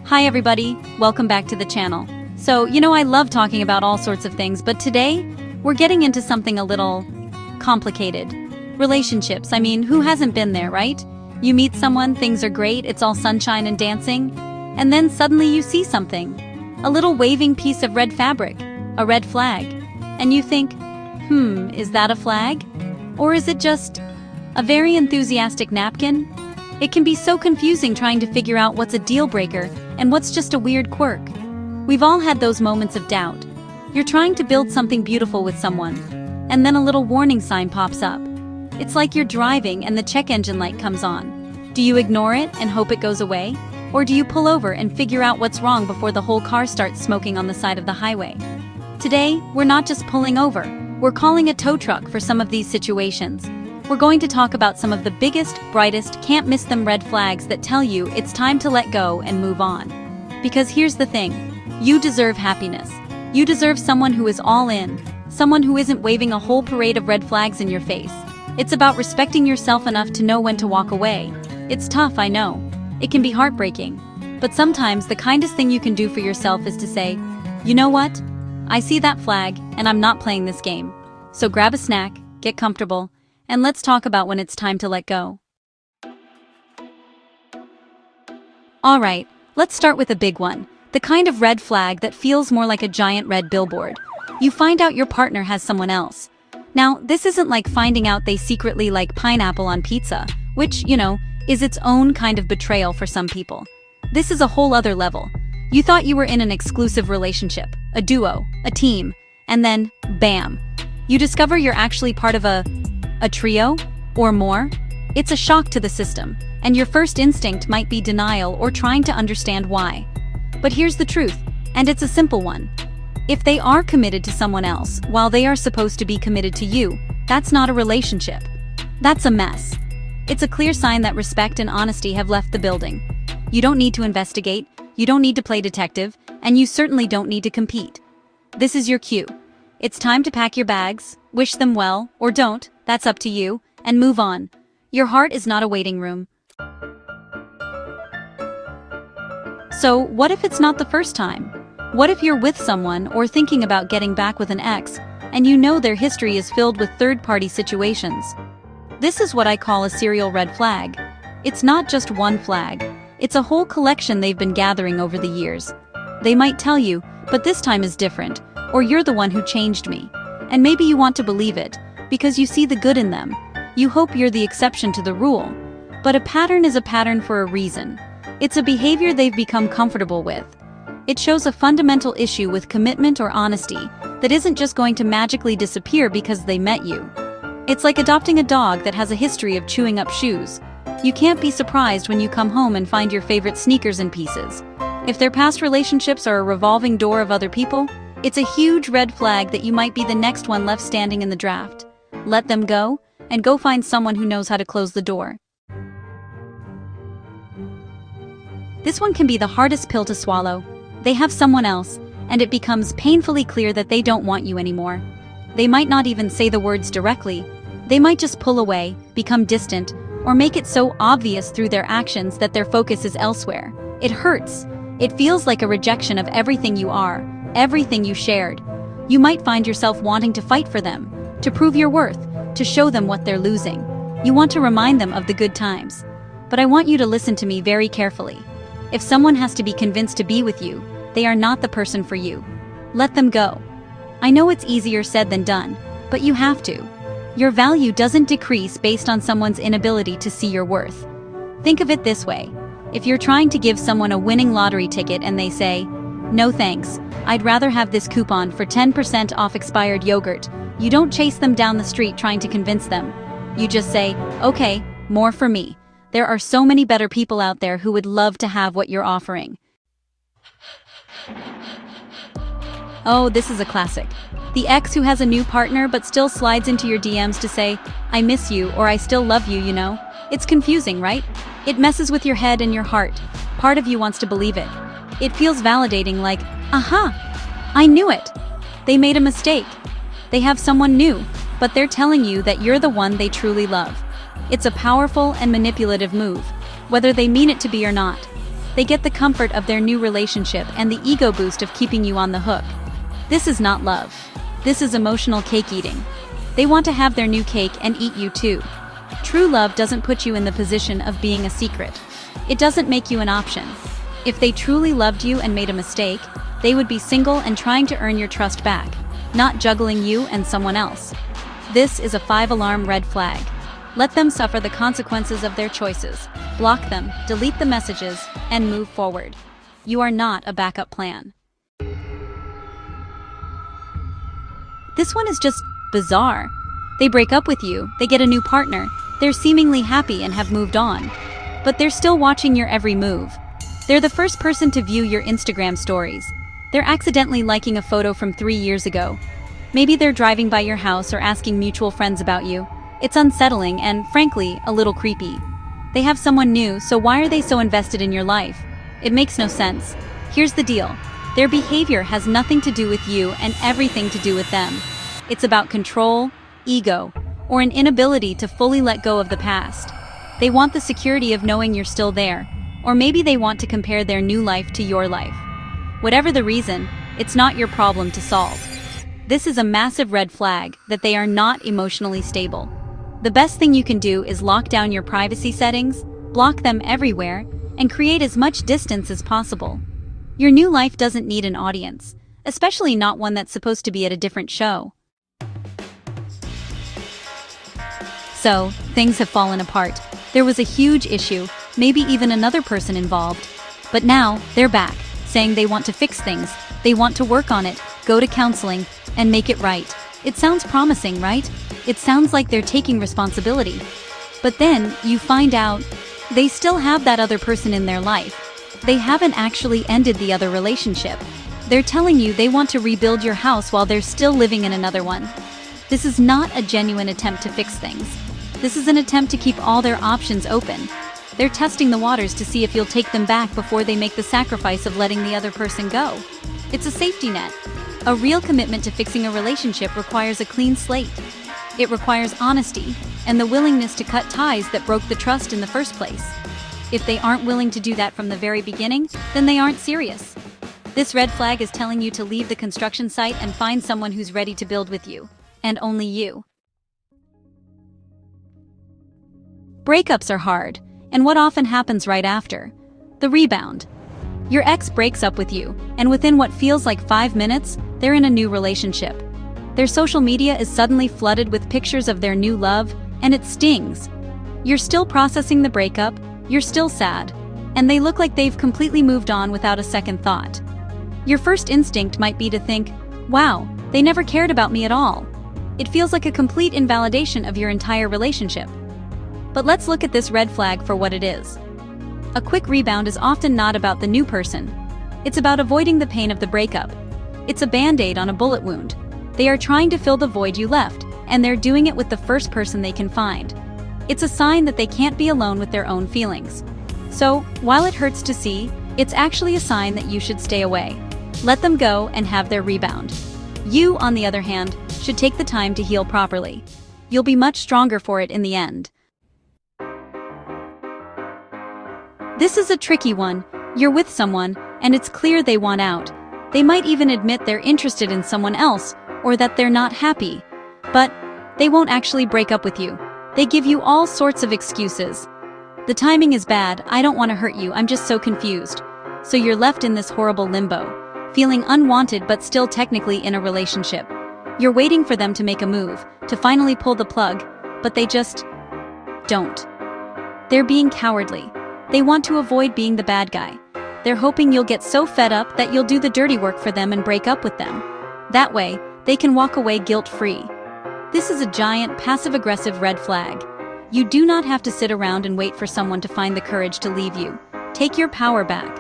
Hi everybody, welcome back to the channel. So, I love talking about all sorts of things, but today, we're getting into something a little complicated. Relationships, who hasn't been there, right? You meet someone, things are great, it's all sunshine and dancing, and then suddenly you see something. A little waving piece of red fabric, a red flag. And you think, is that a flag? Or is it just a very enthusiastic napkin? It can be so confusing trying to figure out what's a deal breaker and what's just a weird quirk. We've all had those moments of doubt. You're trying to build something beautiful with someone, and then a little warning sign pops up. It's like you're driving and the check engine light comes on. Do you ignore it and hope it goes away? Or do you pull over and figure out what's wrong before the whole car starts smoking on the side of the highway? Today, we're not just pulling over, we're calling a tow truck for some of these situations. We're going to talk about some of the biggest, brightest, can't miss them red flags that tell you it's time to let go and move on. Because here's the thing, you deserve happiness. You deserve someone who is all in, someone who isn't waving a whole parade of red flags in your face. It's about respecting yourself enough to know when to walk away. It's tough, I know. It can be heartbreaking. But sometimes the kindest thing you can do for yourself is to say, you know what? I see that flag, and I'm not playing this game. So grab a snack, get comfortable, and let's talk about when it's time to let go. Alright, let's start with a big one. The kind of red flag that feels more like a giant red billboard. You find out your partner has someone else. Now, this isn't like finding out they secretly like pineapple on pizza, which, is its own kind of betrayal for some people. This is a whole other level. You thought you were in an exclusive relationship, a duo, a team, and then, bam, you discover you're actually part of a trio, or more. It's a shock to the system, and your first instinct might be denial or trying to understand why. But here's the truth, and it's a simple one. If they are committed to someone else while they are supposed to be committed to you, that's not a relationship. That's a mess. It's a clear sign that respect and honesty have left the building. You don't need to investigate, you don't need to play detective, and you certainly don't need to compete. This is your cue. It's time to pack your bags, wish them well, or don't, that's up to you, and move on. Your heart is not a waiting room. So, what if it's not the first time? What if you're with someone or thinking about getting back with an ex, and you know their history is filled with third-party situations? This is what I call a serial red flag. It's not just one flag. It's a whole collection they've been gathering over the years. They might tell you, but this time is different, or you're the one who changed me. And maybe you want to believe it, because you see the good in them. You hope you're the exception to the rule. But a pattern is a pattern for a reason. It's a behavior they've become comfortable with. It shows a fundamental issue with commitment or honesty that isn't just going to magically disappear because they met you. It's like adopting a dog that has a history of chewing up shoes. You can't be surprised when you come home and find your favorite sneakers in pieces. If their past relationships are a revolving door of other people, it's a huge red flag that you might be the next one left standing in the draft. Let them go, and go find someone who knows how to close the door. This one can be the hardest pill to swallow. They have someone else, and it becomes painfully clear that they don't want you anymore. They might not even say the words directly. They might just pull away, become distant, or make it so obvious through their actions that their focus is elsewhere. It hurts. It feels like a rejection of everything you are, everything you shared. You might find yourself wanting to fight for them, to prove your worth, to show them what they're losing. You want to remind them of the good times. But I want you to listen to me very carefully. If someone has to be convinced to be with you, they are not the person for you. Let them go. I know it's easier said than done, but you have to. Your value doesn't decrease based on someone's inability to see your worth. Think of it this way. If you're trying to give someone a winning lottery ticket and they say, "No thanks, I'd rather have this coupon for 10% off expired yogurt," you don't chase them down the street trying to convince them. You just say, "Okay, more for me. There are so many better people out there who would love to have what you're offering." Oh, this is a classic. The ex who has a new partner but still slides into your DMs to say, "I miss you," or "I still love you, It's confusing, right? It messes with your head and your heart. Part of you wants to believe it. It feels validating, like, aha, I knew it. They made a mistake. They have someone new, but they're telling you that you're the one they truly love. It's a powerful and manipulative move, whether they mean it to be or not. They get the comfort of their new relationship and the ego boost of keeping you on the hook. This is not love. This is emotional cake eating. They want to have their new cake and eat you too. True love doesn't put you in the position of being a secret. It doesn't make you an option. If they truly loved you and made a mistake, they would be single and trying to earn your trust back, not juggling you and someone else. This is a 5-alarm red flag. Let them suffer the consequences of their choices. Block them, delete the messages, and move forward. You are not a backup plan. This one is just bizarre. They break up with you, they get a new partner, they're seemingly happy and have moved on. But they're still watching your every move. They're the first person to view your Instagram stories. They're accidentally liking a photo from 3 years ago. Maybe they're driving by your house or asking mutual friends about you. It's unsettling and, frankly, a little creepy. They have someone new, so why are they so invested in your life? It makes no sense. Here's the deal. Their behavior has nothing to do with you and everything to do with them. It's about control, ego, or an inability to fully let go of the past. They want the security of knowing you're still there, or maybe they want to compare their new life to your life. Whatever the reason, it's not your problem to solve. This is a massive red flag that they are not emotionally stable. The best thing you can do is lock down your privacy settings, block them everywhere, and create as much distance as possible. Your new life doesn't need an audience, especially not one that's supposed to be at a different show. So, things have fallen apart. There was a huge issue, maybe even another person involved. But now, they're back, saying they want to fix things, they want to work on it, go to counseling, and make it right. It sounds promising, right? It sounds like they're taking responsibility. But then, you find out, they still have that other person in their life. They haven't actually ended the other relationship. They're telling you they want to rebuild your house while they're still living in another one. This is not a genuine attempt to fix things. This is an attempt to keep all their options open. They're testing the waters to see if you'll take them back before they make the sacrifice of letting the other person go. It's a safety net. A real commitment to fixing a relationship requires a clean slate. It requires honesty and the willingness to cut ties that broke the trust in the first place. If they aren't willing to do that from the very beginning, then they aren't serious. This red flag is telling you to leave the construction site and find someone who's ready to build with you, and only you. Breakups are hard, and what often happens right after? The rebound. Your ex breaks up with you, and within what feels like 5 minutes, they're in a new relationship. Their social media is suddenly flooded with pictures of their new love, and it stings. You're still processing the breakup, you're still sad, and they look like they've completely moved on without a second thought. Your first instinct might be to think, wow, they never cared about me at all. It feels like a complete invalidation of your entire relationship. But let's look at this red flag for what it is. A quick rebound is often not about the new person. It's about avoiding the pain of the breakup. It's a band-aid on a bullet wound. They are trying to fill the void you left, and they're doing it with the first person they can find. It's a sign that they can't be alone with their own feelings. So, while it hurts to see, it's actually a sign that you should stay away. Let them go and have their rebound. You, on the other hand, should take the time to heal properly. You'll be much stronger for it in the end. This is a tricky one. You're with someone, and it's clear they want out. They might even admit they're interested in someone else, or that they're not happy. But they won't actually break up with you. They give you all sorts of excuses. The timing is bad, I don't want to hurt you, I'm just so confused. So you're left in this horrible limbo, feeling unwanted but still technically in a relationship. You're waiting for them to make a move, to finally pull the plug, but they just don't. They're being cowardly. They want to avoid being the bad guy. They're hoping you'll get so fed up that you'll do the dirty work for them and break up with them. That way, they can walk away guilt-free. This is a giant, passive-aggressive red flag. You do not have to sit around and wait for someone to find the courage to leave you. Take your power back.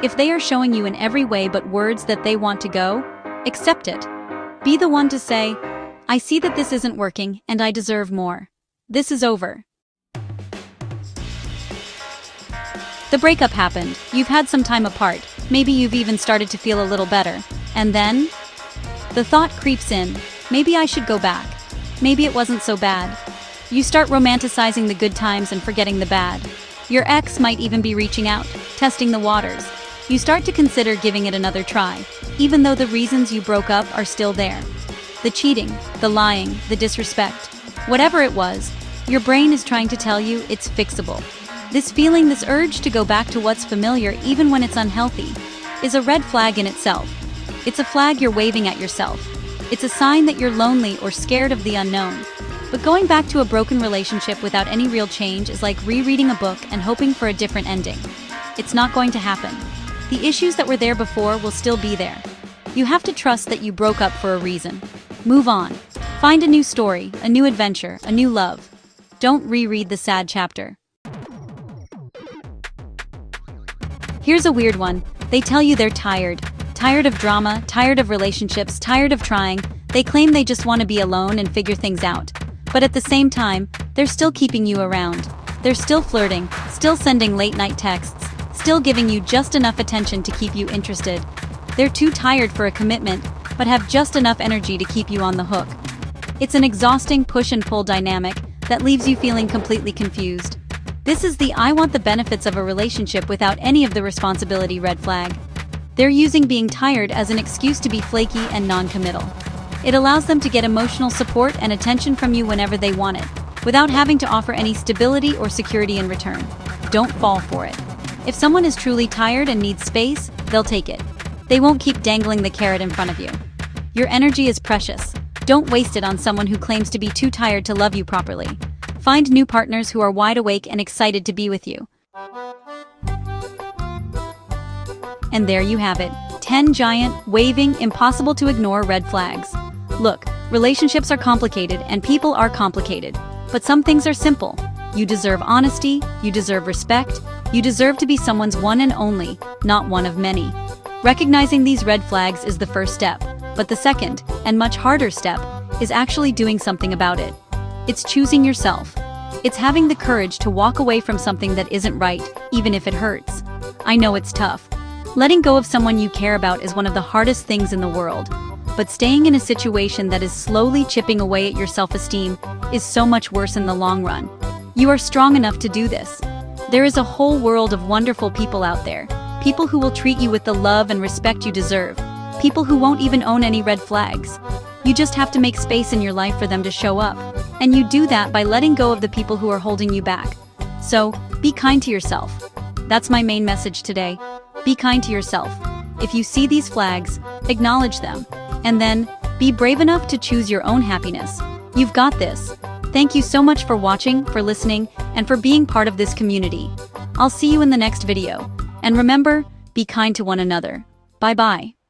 If they are showing you in every way but words that they want to go, accept it. Be the one to say, I see that this isn't working, and I deserve more. This is over. The breakup happened. You've had some time apart. Maybe you've even started to feel a little better. And then? The thought creeps in. Maybe I should go back. Maybe it wasn't so bad. You start romanticizing the good times and forgetting the bad. Your ex might even be reaching out, testing the waters. You start to consider giving it another try, even though the reasons you broke up are still there. The cheating, the lying, the disrespect. Whatever it was, your brain is trying to tell you it's fixable. This feeling, this urge to go back to what's familiar even when it's unhealthy, is a red flag in itself. It's a flag you're waving at yourself. It's a sign that you're lonely or scared of the unknown. But going back to a broken relationship without any real change is like rereading a book and hoping for a different ending. It's not going to happen. The issues that were there before will still be there. You have to trust that you broke up for a reason. Move on. Find a new story, a new adventure, a new love. Don't reread the sad chapter. Here's a weird one. They tell you they're tired. Tired of drama, tired of relationships, tired of trying. They claim they just want to be alone and figure things out. But at the same time, they're still keeping you around. They're still flirting, still sending late-night texts, still giving you just enough attention to keep you interested. They're too tired for a commitment, but have just enough energy to keep you on the hook. It's an exhausting push and pull dynamic that leaves you feeling completely confused. This is the I want the benefits of a relationship without any of the responsibility red flag. They're using being tired as an excuse to be flaky and non-committal. It allows them to get emotional support and attention from you whenever they want it, without having to offer any stability or security in return. Don't fall for it. If someone is truly tired and needs space, they'll take it. They won't keep dangling the carrot in front of you. Your energy is precious. Don't waste it on someone who claims to be too tired to love you properly. Find new partners who are wide awake and excited to be with you. And there you have it. 10 giant, waving, impossible to ignore red flags. Look, relationships are complicated and people are complicated. But some things are simple. You deserve honesty, you deserve respect, you deserve to be someone's one and only, not one of many. Recognizing these red flags is the first step, but the second, and much harder step, is actually doing something about it. It's choosing yourself. It's having the courage to walk away from something that isn't right, even if it hurts. I know it's tough. Letting go of someone you care about is one of the hardest things in the world. But staying in a situation that is slowly chipping away at your self-esteem is so much worse in the long run. You are strong enough to do this. There is a whole world of wonderful people out there. People who will treat you with the love and respect you deserve. People who won't even own any red flags. You just have to make space in your life for them to show up. And you do that by letting go of the people who are holding you back. So, be kind to yourself. That's my main message today. Be kind to yourself. If you see these flags, acknowledge them. And then, be brave enough to choose your own happiness. You've got this. Thank you so much for watching, for listening, and for being part of this community. I'll see you in the next video. And remember, be kind to one another. Bye-bye.